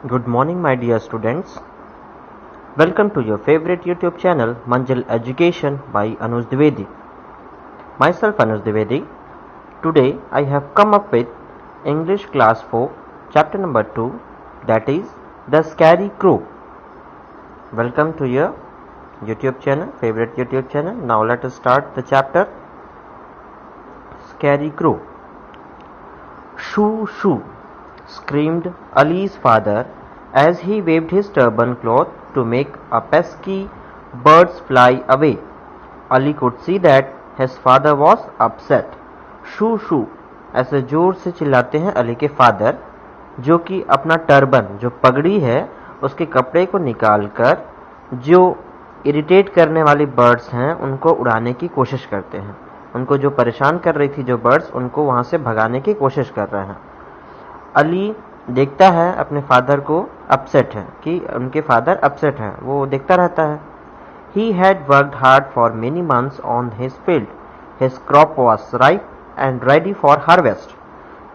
Good morning, my dear students. Welcome to your favorite YouTube channel, Manjil Education by Anuj Dwivedi. Myself, Anuj Dwivedi. Today, I have come up with English Class 4, Chapter number 2, that is The Scary Crow. Welcome to your YouTube channel, favorite YouTube channel. Now, let us start the chapter. Scary Crow. Shoo, shoo, screamed Ali's father as he waved his turban cloth to make a pesky birds fly away. Ali could see that his father was upset. शू शू ऐसे जोर से चिल्लाते हैं अली के father, जो कि अपना turban, जो पगड़ी है, उसके कपड़े को निकालकर जो इरिटेट करने वाली बर्ड्स हैं उनको उड़ाने की कोशिश करते हैं। उनको जो परेशान कर रही थी जो बर्ड्स, उनको वहां से भगाने की कोशिश कर रहे हैं। अली देखता है अपने फादर को अपसेट है, कि उनके फादर अपसेट हैं, वो देखता रहता है। He had worked hard for many months on his field. His crop was ripe and ready for harvest.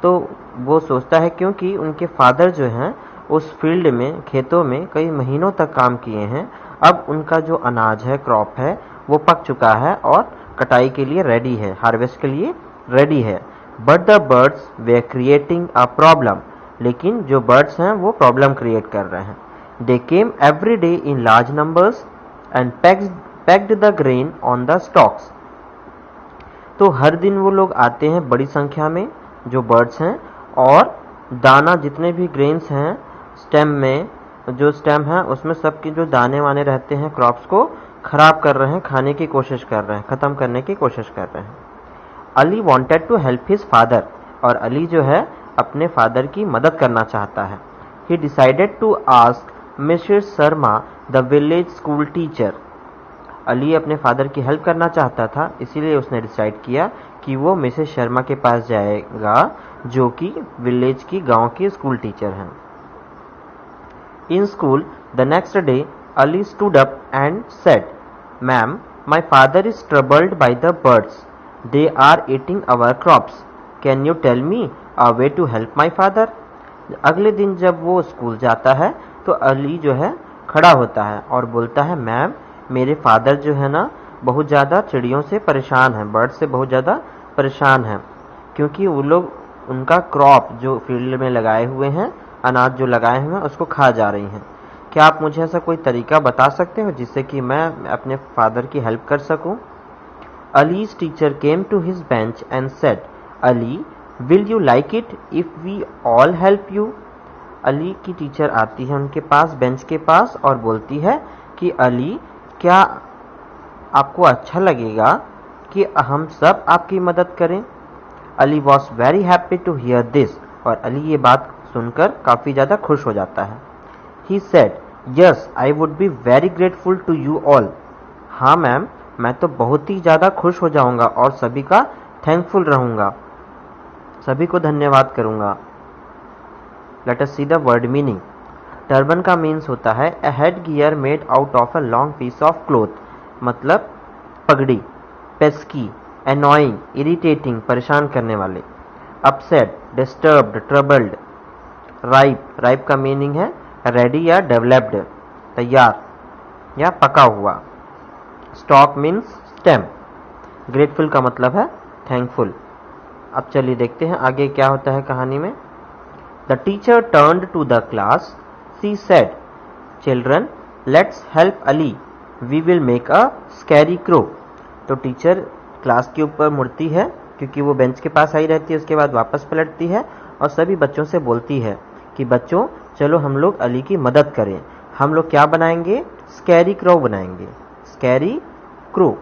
तो वो सोचता है क्योंकि उनके फादर जो हैं उस फील्ड में, खेतों में कई महीनों तक काम किए हैं। अब उनका जो अनाज है, क्रॉप है, वो पक चुका है और कटाई के लिए रेडी है, हार्वेस्ट के लिए रेडी है। But the birds way creating a problem, लेकिन जो बर्ड्स हैं वो प्रॉब्लम क्रिएट कर रहे हैं। They came every day in large numbers and packed the grain on the stalks. तो हर दिन वो लोग आते हैं बड़ी संख्या में, जो बर्ड्स हैं, और दाना, जितने भी ग्रेन्स हैं स्टेम में, जो स्टेम है उसमें सबके जो दाने वाने रहते हैं क्रॉप्स को खराब कर रहे हैं, खाने की कोशिश कर रहे हैं, खत्म करने की कोशिश कर रहे हैं। Ali wanted to help his father, और अली जो है अपने फादर की मदद करना चाहता है। He decided to ask Mrs Sharma the village school teacher. Ali अपने फादर की हेल्प करना चाहता था, इसीलिए उसने डिसाइड किया कि वो मिसेस शर्मा के पास जाएगा, जो कि विलेज की, गांव की स्कूल टीचर हैं। In school the next day Ali stood up and said, ma'am, my father is troubled by the birds, they are eating our crops, can you tell me a way to help my father. अगले दिन जब वो school जाता है तो अली जो है खड़ा होता है और बोलता है, मैम, मेरे फादर जो है ना बहुत ज़्यादा चिड़ियों से परेशान हैं, बर्ड से बहुत ज़्यादा परेशान हैं, क्योंकि वो लोग उनका क्रॉप जो फील्ड में लगाए हुए हैं, अनाज जो लगाए हुए हैं, उसको खा जा रही हैं। क्या आप मुझे ऐसा कोई तरीका बता सकते हो जिससे कि मैं अपने फादर की हेल्प कर सकूं? Ali's teacher came to his bench and said, Ali, will you like it if we all help you. Ali की टीचर आती है उनके पास, बेंच के पास, और बोलती है कि अली, क्या आपको अच्छा लगेगा कि हम सब आपकी मदद करें? Ali was very happy to hear this, और अली ये बात सुनकर काफ़ी ज़्यादा खुश हो जाता है। He said, yes, I would be very grateful to you all. हाँ मैम, मैं तो बहुत ही ज़्यादा खुश हो जाऊंगा और सभी का थैंकफुल रहूंगा, सभी को धन्यवाद करूंगा। Let us see the word meaning. Turban का मीन्स होता है a head gear made out of a long piece of cloth, मतलब पगड़ी। पेस्की, एनॉइंग, इरिटेटिंग, परेशान करने वाले। Upset, disturbed, troubled. Ripe, ripe का मीनिंग है रेडी या डेवलप्ड, तैयार या पका हुआ। Stock means stem. ग्रेटफुल का मतलब है थैंकफुल। अब चलिए देखते हैं आगे क्या होता है कहानी में। The teacher turned to the class, she said, children, let's help Ali, we will make a scary crow. तो टीचर क्लास के ऊपर मुड़ती है, क्योंकि वो बेंच के पास आई रहती है, उसके बाद वापस पलटती है और सभी बच्चों से बोलती है कि बच्चों, चलो हम लोग अली की मदद करें। हम लोग क्या बनाएंगे? स्कैरी क्रो बनाएंगे। Scarecrow.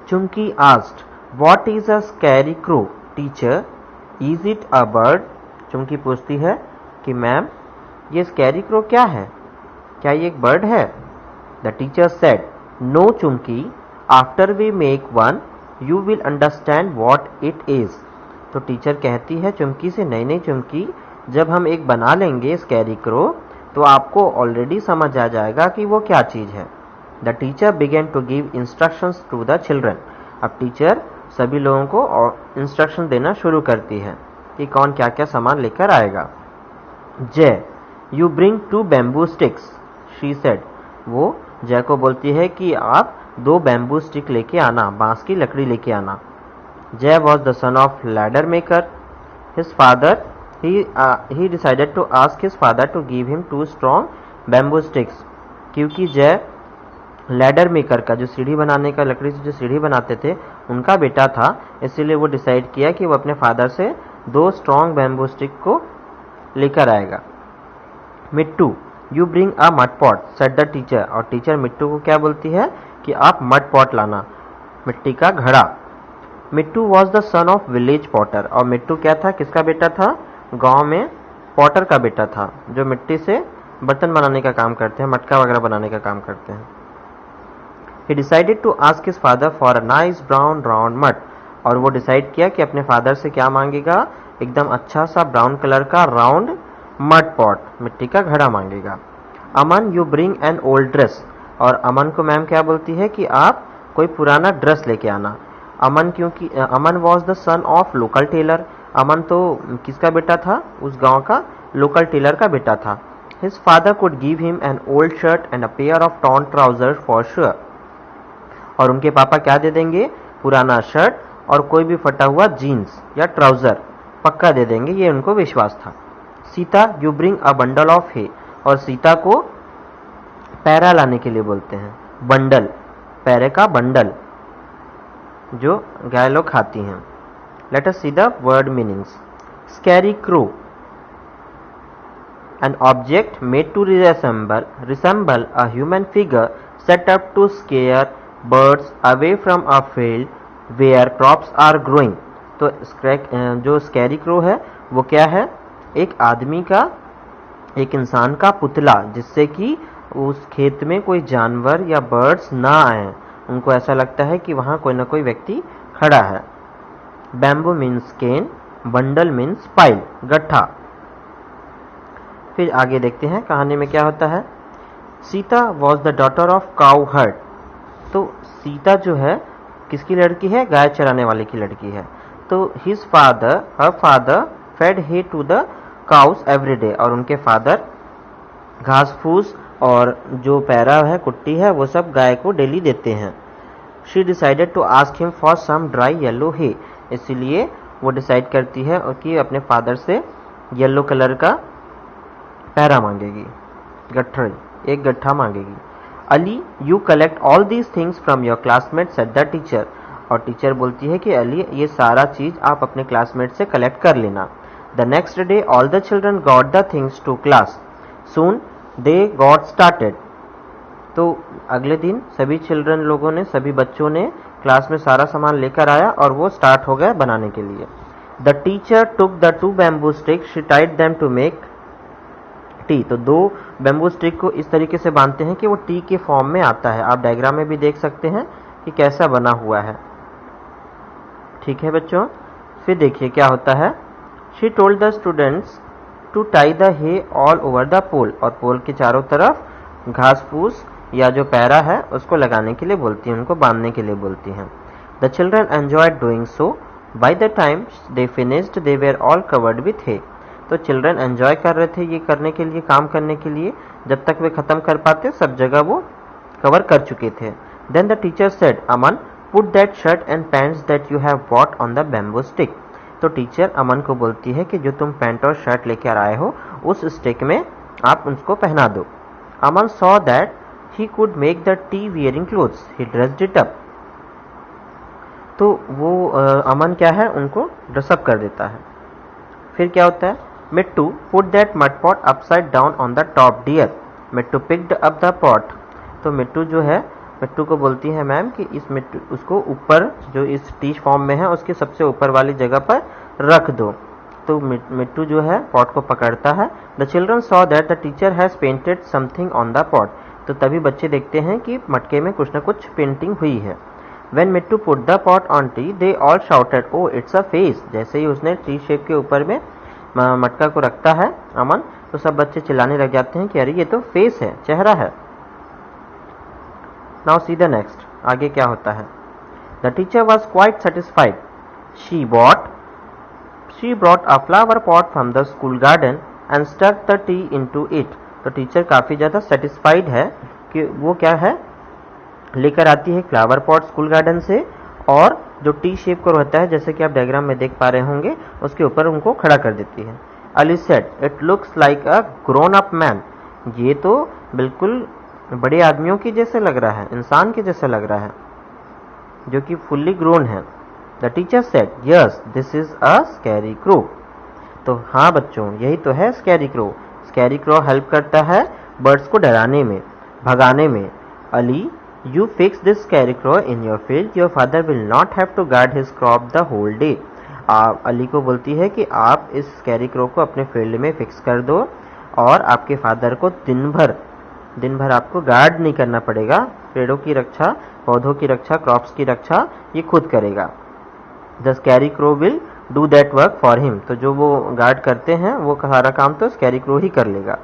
Chumki asked, what is a scary crow teacher, is it a bird? Chumki पूछती है कि मैम, ये स्कैरी क्रो क्या है? क्या ये एक बर्ड है? The teacher said, no Chumki, after we make one you will understand what it is. तो टीचर कहती है चुमकी से, नहीं नहीं चुमकी, जब हम एक बना लेंगे स्कैरी क्रो तो आपको ऑलरेडी समझ आ जाएगा कि वो क्या चीज़ है। The teacher began to give instructions to the children. अब टीचर सभी लोगों को इंस्ट्रक्शन देना शुरू करती है कि कौन क्या क्या सामान लेकर आएगा। जय, you bring 2 bamboo sticks, she said. वो जय को बोलती है कि आप 2 बैम्बू स्टिक लेके आना, बांस की लकड़ी लेके आना। जय was the son of ladder maker. His father he decided to ask his father to give him 2 strong bamboo sticks, क्योंकि जय लैडर मेकर का, जो सीढ़ी बनाने का, लकड़ी से जो सीढ़ी बनाते थे, उनका बेटा था, इसीलिए वो डिसाइड किया कि वो अपने फादर से 2 स्ट्रॉन्ग बैम्बू स्टिक को लेकर आएगा। Mittu, you bring a mud pot, said the teacher. और टीचर मिट्टू को क्या बोलती है कि आप मड पॉट लाना, मिट्टी का घड़ा। Mittu was the son of village potter. और मिट्टू क्या था, किसका बेटा था, गांव में पॉटर का बेटा था, जो मिट्टी से बर्तन बनाने का काम करते हैं, मटका वगैरह बनाने का काम करते हैं। He decided to ask his father for a nice brown round mud. और वो डिसाइड किया कि अपने फादर से क्या मांगेगा, एकदम अच्छा सा ब्राउन कलर का राउंड मड पॉट, मिट्टी का घड़ा मांगेगा। Aman, you bring an old dress. और अमन को मैम क्या बोलती है कि आप कोई पुराना ड्रेस लेके आना। अमन, क्योंकि Aman was the son of local tailor. Aman तो किसका बेटा था, उस गांव का लोकल टेलर का बेटा था। His father could give him an old shirt and a pair of torn trousers for sure. और उनके पापा क्या दे देंगे, पुराना शर्ट और कोई भी फटा हुआ जीन्स या ट्राउजर पक्का दे देंगे, ये उनको विश्वास था। Sita, you bring a bundle of hay. और सीता को पैरा लाने के लिए बोलते हैं, बंडल, पैरे का बंडल जो गाय लोग खाती हैं। Late us see the word meanings. Scary crow, an object made to resemble a human figure set up to scare birds away from a field where crops are growing। तो जो scary crow है वो क्या है, एक आदमी का, एक इंसान का पुतला, जिससे कि उस खेत में कोई जानवर या बर्ड्स ना आए, उनको ऐसा लगता है कि वहां कोई ना कोई व्यक्ति खड़ा है। बैम्बू मीन्स केन, बंडल मीन्स पाइल, गट्ठा। फिर आगे देखते हैं कहानी में क्या होता है। Sita was the daughter of cow heard. तो सीता जो है किसकी लड़की है, गाय चराने वाले की लड़की है। तो his father, her father fed hay to the cows every day. और उनके फादर घास फूस और जो पैरा है, कुट्टी है, वो सब गाय को डेली देते हैं। She decided to ask him for some dry yellow hay. इसलिए वो डिसाइड करती है कि अपने फादर से येलो कलर का पैरा मांगेगी, गट्ठड़ी, एक गट्ठा मांगेगी। Ali, you collect all these things from your classmates at the teacher. और टीचर बोलती है कि अली, ये सारा चीज आप अपने क्लासमेट से कलेक्ट कर लेना। The next day all the children got the things to class, soon they got started. तो अगले दिन सभी चिल्ड्रन लोगों ने, सभी बच्चों ने क्लास में सारा सामान लेकर आया और वो स्टार्ट हो गए बनाने के लिए। The teacher took the 2 bamboo stick, she tied them to make T. तो 2 बैम्बू स्टिक को इस तरीके से बांधते हैं कि वो टी के फॉर्म में आता है। आप डायग्राम में भी देख सकते हैं कि कैसा बना हुआ है। ठीक है बच्चों, फिर देखिए क्या होता है। She told the students to tie the hay all over the pole. और पोल के चारों तरफ घास फूस या जो पैरा है उसको लगाने के लिए बोलती हैं, उनको बांधने के लिए बोलती हैं। The children enjoyed doing so, by the time they finished they were all covered with hay. तो चिल्ड्रन एंजॉय कर रहे थे ये करने के लिए, काम करने के लिए, जब तक वे खत्म कर पाते सब जगह वो कवर कर चुके थे। Then the teacher said, Aman put that shirt and pants that you have bought on the bamboo stick. तो टीचर अमन को बोलती है कि जो तुम पैंट और शर्ट लेकर आए हो उस स्टिक में आप उसको पहना दो। Aman saw that he could make the T wearing clothes, he dressed it up. तो वो अमन क्या है, उनको ड्रेसअप कर देता है। फिर क्या होता है, Mittu put that mud pot upside down on the top dear, Mittu picked up the pot. तो मिट्टू जो है, मिट्टू को बोलती है मैम कि इस मिट्टू उसको ऊपर, जो इस टी फॉर्म में है उसके सबसे ऊपर वाली जगह पर रख दो। तो मिट्टू जो है पॉट को पकड़ता है। The children saw that the teacher has painted something on the pot. तो तभी बच्चे देखते हैं कि मटके में कुछ न कुछ पेंटिंग हुई है। When Mittu put the pot on T, they all shouted, oh it's a face. जैसे ही उसने टी शेप के ऊपर में मटका को रखता है अमन, तो सब बच्चे चिल्लाने लग जाते हैं कि अरे ये तो फेस है, चेहरा है। नाउ सी द नेक्स्ट, आगे क्या होता है। The teacher was quite satisfied. She brought a flower pot from the school garden and stuck the tea into it. तो टीचर काफ़ी ज़्यादा सेटिस्फाइड है कि वो क्या है, लेकर आती है फ्लावर पॉट स्कूल गार्डन से और जो टी शेप को रहता है जैसे कि आप डायग्राम में देख पा रहे होंगे उसके ऊपर उनको खड़ा कर देती है. Ali said it looks like a grown up man. ये तो बिल्कुल बड़े आदमियों की जैसे लग रहा है, इंसान के जैसे लग रहा है जो कि फुल्ली ग्रोन है. The teacher said yes this is a scary crow. तो हाँ बच्चों, यही तो है scary crow. Scary crow help करता है बर्ड्स को डराने में, भगाने में. Ali you fix this scary crow in your field, your father will not have to guard his crop the whole day. Ali को बोलती है कि आप इस स्कैरी क्रो को अपने फील्ड में फिक्स कर दो और आपके फादर को दिन भर आपको गार्ड नहीं करना पड़ेगा. पेड़ों की रक्षा, पौधों की रक्षा, क्रॉप्स की रक्षा ये खुद करेगा. The scary crow will do that work for him. तो जो वो गार्ड करते हैं वो सारा काम तो स्कैरी क्रो ही कर लेगा.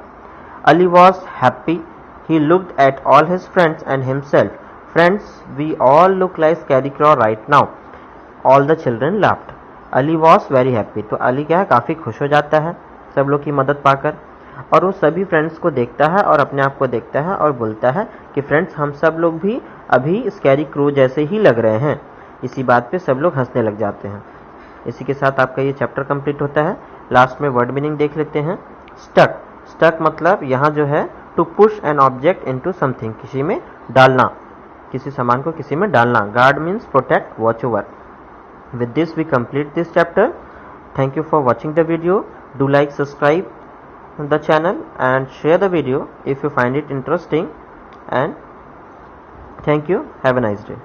Ali was happy. He looked at all his friends and himself. Friends we all look like scary crow right now. All the children laughed. Ali was very happy. तो अली क्या है, काफ़ी खुश हो जाता है सब लोग की मदद पाकर और वो सभी फ्रेंड्स को देखता है और अपने आप को देखता है और बोलता है कि फ्रेंड्स हम सब लोग भी अभी स्कैरी क्रो जैसे ही लग रहे हैं. इसी बात पे सब लोग हंसने लग जाते हैं. इसी के साथ आपका ये चैप्टर कंप्लीट होता है. लास्ट में वर्ड मीनिंग देख लेते हैं. स्टक. स्टक मतलब यहाँ जो है to push an object into something, किसी में डालना, किसी सामान को किसी में डालना. Guard means protect, watch over. With this we complete this chapter. Thank you for watching the video. Do like, subscribe the channel and share the video if you find it interesting, and thank you. Have a nice day.